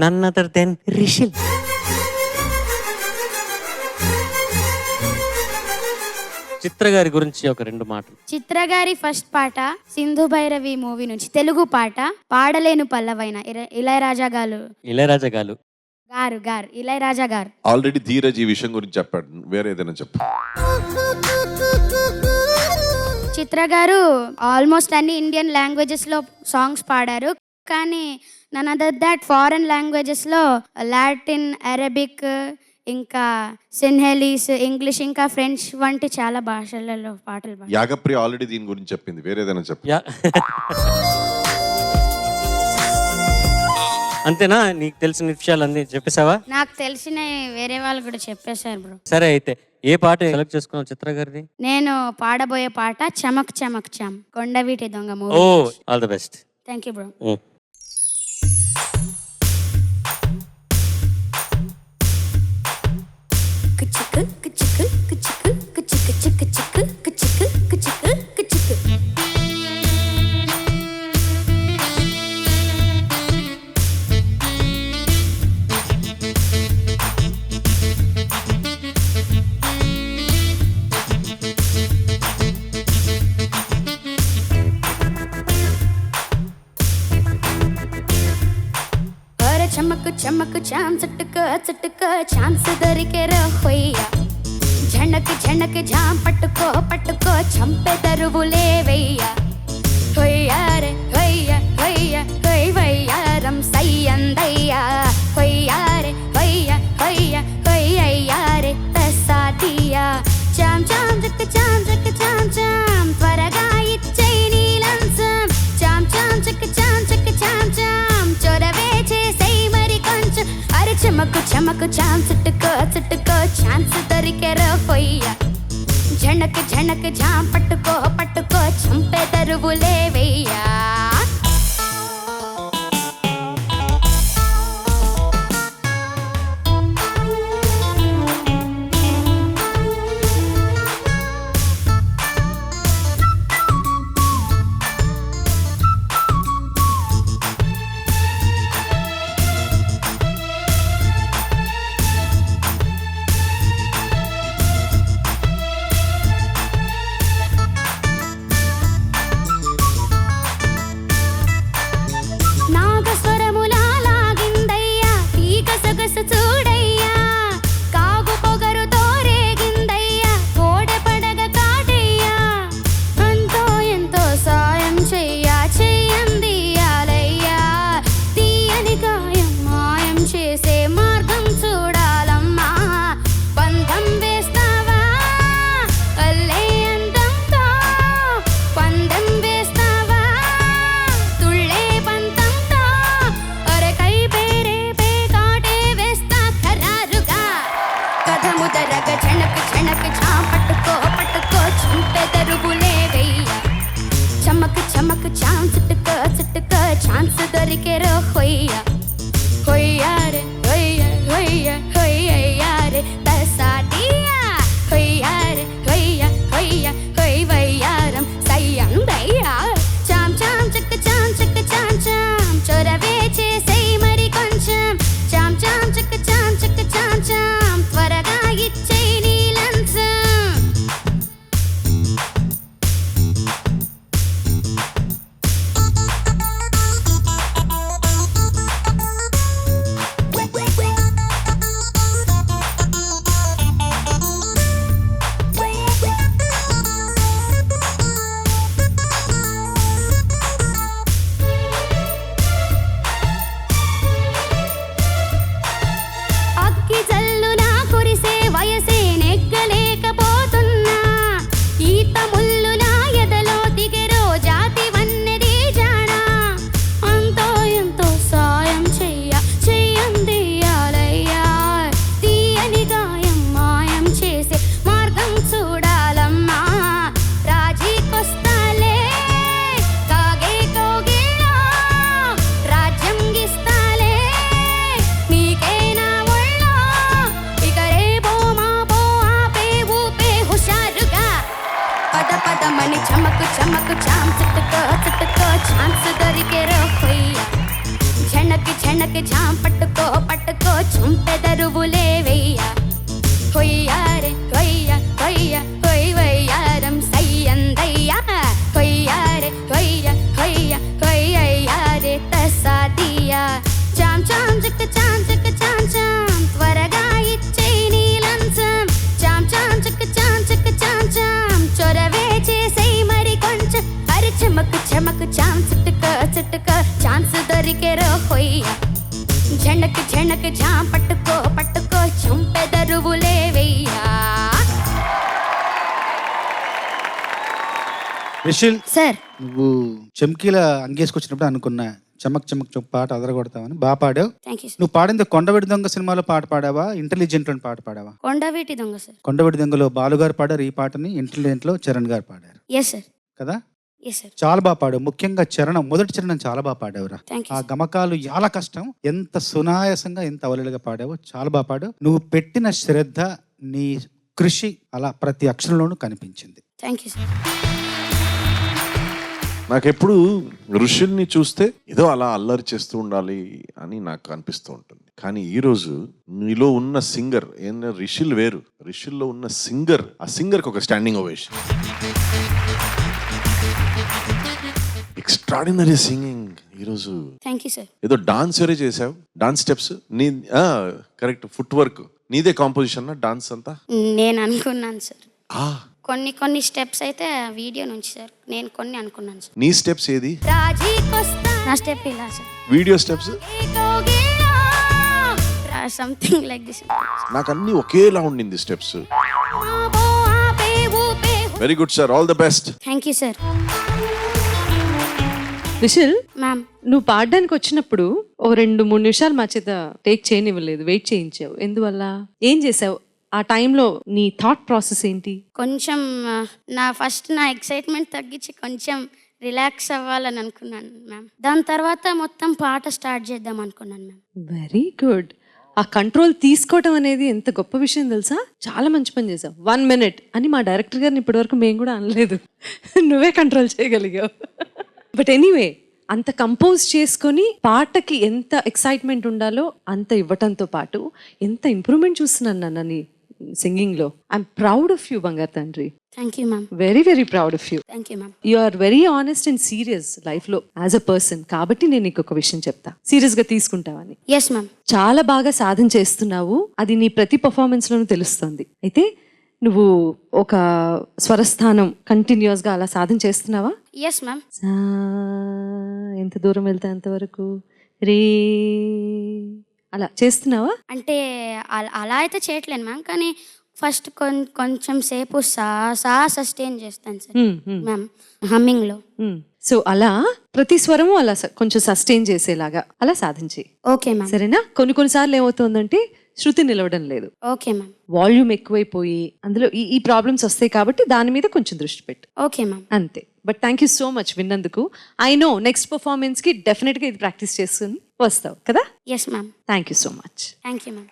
నన్ other than రిషిల్. చిత్ర గారి గురించి ఒక 2 మాటలు. చిత్ర గారి ఫస్ట్ పాట సింధు భైరవి మూవీ నుంచి తెలుగు పాట పాడలేను పల్లవైన ఇళయరాజా గారు ఇళయరాజా గారు. ఆల్రెడీ ధీరజ్ ఈ విషయం గురించి చెప్పాడు, వేరే ఏదైనా చెప్పు. చిత్ర గారు ఆల్మోస్ట్ అన్ని ఇండియన్ లాంగ్వేజెస్ లో సాంగ్స్ పాడారు, కానీ none other that foreign languages లో లాటిన్, అరబిక్, ఇంకా సిన్హెలీస్, ఇంగ్లీష్, ఇంకా ఫ్రెంచ్ వంటి చాలా భాషలలో పాటలు పాడారు. యాగప్రియ ఆల్రెడీ దీని గురించి చెప్పింది, వేరే ఏదైనా చెప్పు. అంతేనా? నీకు తెలిసిన విషయాలన్నీ చెప్పేసావా? నాకు తెలిసిన వేరే వాళ్ళు కూడా చెప్పేశారు బ్రో. సరే, అయితే ఏ పాట సెలెక్ట్ చేసుకున్నావు చిత్ర గారిది? నేను పాడబోయే పాట చమక్ చమక్ చమ్, Kondaveeti Donga movie. Oh, all the best. Thank you bro. చమకు చమకు చాం చుట్టుక చుట్టుక ఛాన్స్ దొరికేరా హొయ్యా, జనక్ జనక్ జాం పట్టుకో పట్టుకో చంపే తరువులే వెయ్యా, హొయ్యారే హొయ్య హొయ్య హొయ్ వయ్యారం సయ్యందయ్యా, హొయ్యారే హొయ్య హొయ్య హొయ్ అయ్యారే తస్సాదియా, చాం చాం జక్ చాం జక్ చాం చాం త్వరగా ఇచ్చేయ్ నీ లంచం, చాం చాం జక్ చాం జక్ చాం చాం చొరవే చేసేయ్ మరి కొంచెం, అరే చమకు చమకు చాం చుట్టుకో చుట్టుకో ఛాన్స్ దొరికేరా హొయ్యా, జనక్ జనక్ జాం పట్టుకో పట్టుకో చంపే తరువులే వెయ్యా. చమక్ చమక్ చాం చుట్టుకో చుట్టుకో ఛాన్స్ దొరికేరా హొయ్యా, హొయ్యారే హొయ్య హొయ్య హొయ్ అయ్యారే తస్సాదియా, హొయ్యారే హొయ్య హొయ్య హొయ్ వయ్యారం సయ్యందయ్యా, చాం చాం చక్ చాం చక్ చాం చాం చొరవే చేసేయ్ మరి కొంచెం, చాం చాం చక్ చాం చక్ చాం చాం త్వరగా ఇచ్చేయ్ నీ లంచం. పదమని చమకు చమకు చాం చుట్టుకో చుట్టుకో ఛాన్స్ దొరికేరా హొయ్యా, జనక్ జనకి జాం పట్టుకో పట్టుకో చంపెదరువులే వెయ్య కొయ్యారే కొయ్య కొయ్య కొయ్ వయ్యారం సయ్యందయ్య కొయ్యారే కొయ్య కొయ్య కొయ్యారే తసాదియా చాం చాం చిక్క చాం చాం త్వరగా ఇచ్చేయి నీ లంచం చాం చాం చిక్క చాం చొరవే చేసేయి మరి కొంచెం అరి చెమకు చెమకు చాం చిట్టుక ఛాన్స్ దొరికే రోయ్య జనకి జనకి జాం పట్టుకో పట్టుకో చంపెదరువులే వెయ్యా. రిషిల్, సార్ నువ్వు చెమ్కీల అంగేసుకొచ్చినప్పుడు అనుకున్నా చమక్ చమక్ చొక్ పాట అదరగొడతావని. బాగా పాడావు. Thank you sir. నువ్వు పాడింది కొండవీటి దొంగ సినిమాలో పాట పాడావా, ఇంటెలిజెంట్ అని పాట పాడావా? కొండవీటి దొంగ సార్. కొండవీటి దొంగలో బాలుగారు పాడారు ఈ పాటని, ఇంటెలిజెంట్ లో చరణ్ గారు పాడారు ఎస్ సార్. కదా? Yes sir. చాలా బాగా పాడావు. ముఖ్యంగా చరణం, మొదటి చరణం చాలా బాగా పాడావురా. థ్యాంక్ యూ ఆ సార్. గమకాలు చాలా కష్టం. ఎంత సునాయాసంగా ఎంత అవలీలుగా పాడావో, చాలా బాగా పాడావు. నువ్వు పెట్టిన శ్రద్ధ, నీ కృషి అలా ప్రతి అక్షరంలోనూ కనిపించింది. Thank you sir. నాకెప్పుడు ఋషుల్ని చూస్తే ఏదో అలా అల్లరి చేస్తూ ఉండాలి అని నాకు అనిపిస్తూ ఉంటుంది. కానీ ఈరోజు నీలో ఉన్న సింగర్ ఏంటంటే రిషిల్ వేరు. రిషిల్లో ఉన్న సింగర్, ఆ సింగర్కి ఒక స్టాండింగ్ ఓవేషన్. ఎక్స్ట్రాడినరీ సింగింగ్ ఈరోజు. Thank you sir. ఏదో డాన్స్ వేరే చేసావు, డాన్స్ స్టెప్స్ నీ కరెక్ట్, ఫుట్ వర్క్ నీదే కాంపోజిషన్ డాన్స్ అంతా. నేను అనుకున్నాను సార్. ఆ కొన్ని స్టెప్స్ అయితే వీడియో నుంచి సార్, నేను కొన్ని అనుకున్నాను సార్. నీ స్టెప్స్ ఏది? నా స్టెప్ ఇలా sir, video steps something like this. నాకు అన్ని ఒకేలా ఉండింది steps. Very good sir, all the best. Thank you sir. Rishil, ma'am నువ్వు పాడడానికి వచ్చినప్పుడు ఓ 2-3 నిమిషాలు మా చేత టేక్ చేయనివ్వలేదు, వెయిట్ చేయించావు. ఎందువల్ల? ఏం చేసావు ఆ టైంలో? నీ థాట్ ప్రాసెస్ ఏంటి? కొంచెం నా ఎక్సైట్మెంట్ తగ్గించి కొంచెం రిలాక్స్ అవ్వాలని అనుకున్నాను మ్యామ్. దాని తర్వాత మొత్తం పాట స్టార్ట్ చేద్దాం అనుకున్నాను మ్యామ్. Very good. ఆ కంట్రోల్ తీసుకోవటం అనేది ఎంత గొప్ప విషయం తెలుసా? చాలా మంచి పని చేసావు. 1 minute అని మా డైరెక్టర్ గారిని ఇప్పటివరకు మేము కూడా అనలేదు. నువ్వే కంట్రోల్ చేయగలిగావు. బట్ ఎనీవే, అంత కంపోజ్ చేసుకొని పాటకి ఎంత ఎక్సైట్మెంట్ ఉండాలో అంత ఇవ్వటంతో పాటు ఎంత ఇంప్రూవ్మెంట్ చూస్తున్నాను నాన్న నీ సింగింగ్లో. ఐఎమ్ ప్రౌడ్ ఆఫ్ యూ బంగారు తండ్రి. Thank you ma'am. Very very proud of you. Thank you ma'am. You are very honest and serious లైఫ్లో యాజ్ అ పర్సన్. కాబట్టి నేను నీకు ఒక విషయం చెప్తా, సీరియస్గా తీసుకుంటావని. Yes ma'am. చాలా బాగా సాధన చేస్తున్నావు, అది నీ ప్రతి పర్ఫార్మెన్స్లోనూ తెలుస్తుంది. అయితే నువ్వు ఒక స్వరస్థానం కంటిన్యూస్గా అలా సాధన చేస్తున్నావా? Yes ma'am. ఎంత దూరం వెళ్తే అంతవరకు రే అలా చేస్తున్నావా? అంటే అలా అయితే చేయట్లేను మ్యామ్, కానీ ఫస్ట్ కొంచెం సేపు సస్టైన్ చేస్తాను సార్ మ్యామ్ హమ్మింగ్లో. సో అలా ప్రతి స్వరము అలా కొంచెం సస్టైన్ చేసేలాగా అలా సాధించి. Okay ma'am. సరేనా? కొన్నిసార్లు ఏమవుతుందంటే శృతి నిలవడం లేదు, ఓకే మ్యామ్. వాల్యూమ్ ఎక్కువైపోయి అందులో ఈ ప్రాబ్లమ్స్ వస్తాయి. కాబట్టి దాని మీద కొంచెం దృష్టి పెట్టు. Okay ma'am. అంతే. But thank you so much విన్నందుకు. ఐ నో నెక్స్ట్ పర్ఫార్మెన్స్కి డెఫినెట్గా ఇది ప్రాక్టీస్ చేసుకుని వస్తావు కదా? Yes ma'am. Thank you so much. Thank you ma'am.